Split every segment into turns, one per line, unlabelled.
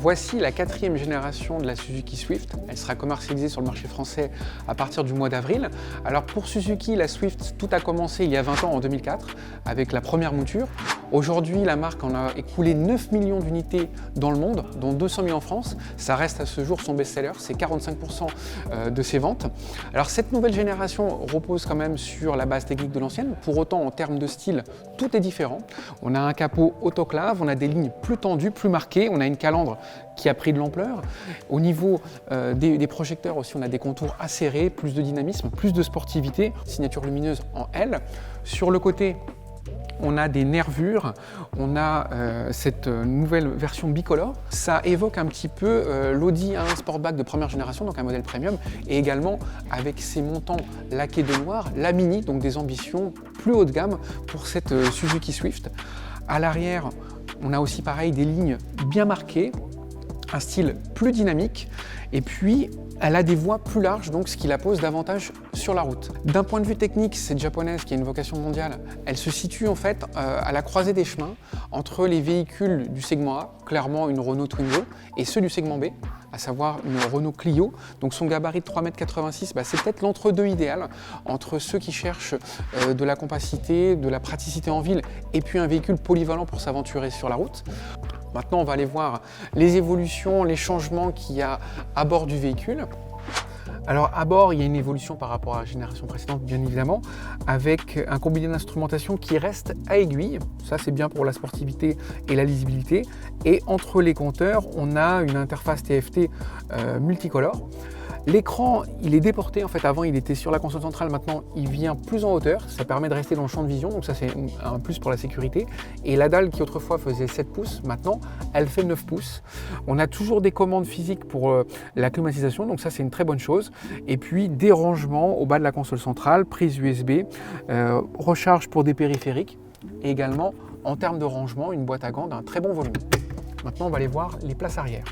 Voici la 4e génération de la Suzuki Swift. Elle sera commercialisée sur le marché français à partir du mois d'avril. Alors pour Suzuki, la Swift, tout a commencé il y a 20 ans, en 2004, avec la première mouture. Aujourd'hui, la marque en a écoulé 9 millions d'unités dans le monde, dont 200 000 en France. Ça reste à ce jour son best-seller, c'est 45% de ses ventes. Alors cette nouvelle génération repose quand même sur la base technique de l'ancienne. Pour autant, en termes de style, tout est différent. On a un capot autoclave, on a des lignes plus tendues, plus marquées, on a une calandre qui a pris de l'ampleur. Au niveau des projecteurs aussi, on a des contours acérés, plus de dynamisme, plus de sportivité, signature lumineuse en L. Sur le côté, on a des nervures, on a cette nouvelle version bicolore. Ça évoque un petit peu l'Audi A1 Sportback de première génération, donc un modèle premium, et également avec ses montants laqués de noir, la Mini, donc des ambitions plus haut de gamme pour cette Suzuki Swift. À l'arrière, on a aussi pareil des lignes bien marquées, un style plus dynamique, et puis elle a des voies plus larges, donc ce qui la pose davantage sur la route. D'un point de vue technique, cette japonaise qui a une vocation mondiale, elle se situe en fait à la croisée des chemins entre les véhicules du segment A, clairement une Renault Twingo, et ceux du segment B, à savoir une Renault Clio. Donc son gabarit de 3,86 m, c'est peut-être l'entre-deux idéal entre ceux qui cherchent de la compacité, de la praticité en ville, et puis un véhicule polyvalent pour s'aventurer sur la route. Maintenant, on va aller voir les évolutions, les changements qu'il y a à bord du véhicule. Alors à bord, il y a une évolution par rapport à la génération précédente, bien évidemment, avec un combiné d'instrumentation qui reste à aiguille. Ça, c'est bien pour la sportivité et la lisibilité. Et entre les compteurs, on a une interface TFT multicolore. L'écran, il est déporté, en fait avant il était sur la console centrale, maintenant il vient plus en hauteur, ça permet de rester dans le champ de vision, donc ça c'est un plus pour la sécurité. Et la dalle qui autrefois faisait 7 pouces, maintenant elle fait 9 pouces. On a toujours des commandes physiques pour la climatisation, donc ça c'est une très bonne chose. Et puis des rangements au bas de la console centrale, prise USB, recharge pour des périphériques, et également en termes de rangement, une boîte à gants d'un très bon volume. Maintenant on va aller voir les places arrière.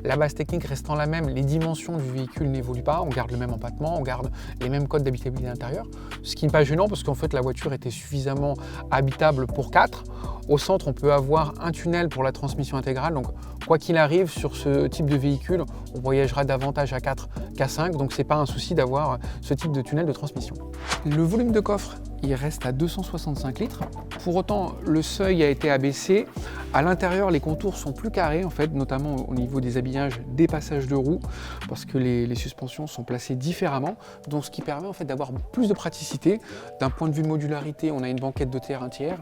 La base technique restant la même, les dimensions du véhicule n'évoluent pas, on garde le même empattement, on garde les mêmes codes d'habitabilité intérieure, ce qui n'est pas gênant parce qu'en fait la voiture était suffisamment habitable pour 4. Au centre, on peut avoir un tunnel pour la transmission intégrale, donc quoi qu'il arrive sur ce type de véhicule, on voyagera davantage à 4 qu'à 5, donc c'est pas un souci d'avoir ce type de tunnel de transmission. Le volume de coffre, il reste à 265 litres. Pour autant, le seuil a été abaissé. À l'intérieur, les contours sont plus carrés, en fait, notamment au niveau des habillages, des passages de roues, parce que les suspensions sont placées différemment, donc ce qui permet en fait d'avoir plus de praticité. D'un point de vue modularité, on a une banquette de terre 1 tiers,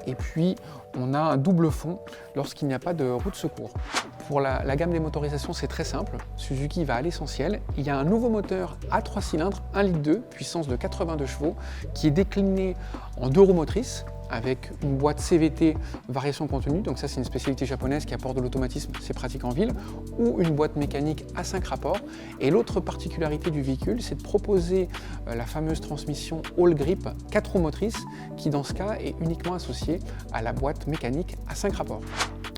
et puis on a un double fond lorsqu'il n'y a pas de roue de secours. Pour la gamme des motorisations, c'est très simple. Suzuki va à l'essentiel. Il y a un nouveau moteur à 3 cylindres, 1,2 litre, puissance de 82 chevaux, qui est décliné en 2 roues motrices, avec une boîte CVT variation continue, donc ça c'est une spécialité japonaise qui apporte de l'automatisme, c'est pratique en ville, ou une boîte mécanique à 5 rapports. Et l'autre particularité du véhicule, c'est de proposer la fameuse transmission All Grip 4 roues motrices, qui dans ce cas est uniquement associée à la boîte mécanique à 5 rapports.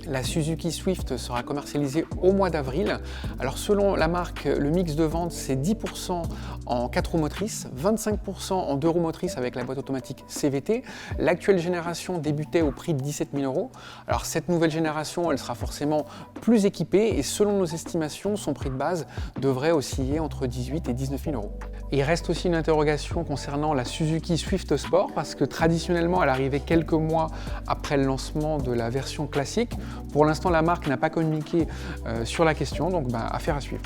La Suzuki Swift sera commercialisée au mois d'avril. Alors selon la marque, le mix de vente c'est 10% en 4 roues motrices, 25% en 2 roues motrices avec la boîte automatique CVT. L'actuelle génération débutait au prix de 17 000 €. Alors cette nouvelle génération, elle sera forcément plus équipée et selon nos estimations, son prix de base devrait osciller entre 18 et 19 000 €. Il reste aussi une interrogation concernant la Suzuki Swift Sport parce que traditionnellement, elle arrivait quelques mois après le lancement de la version classique. Pour l'instant, la marque n'a pas communiqué sur la question, donc affaire à suivre.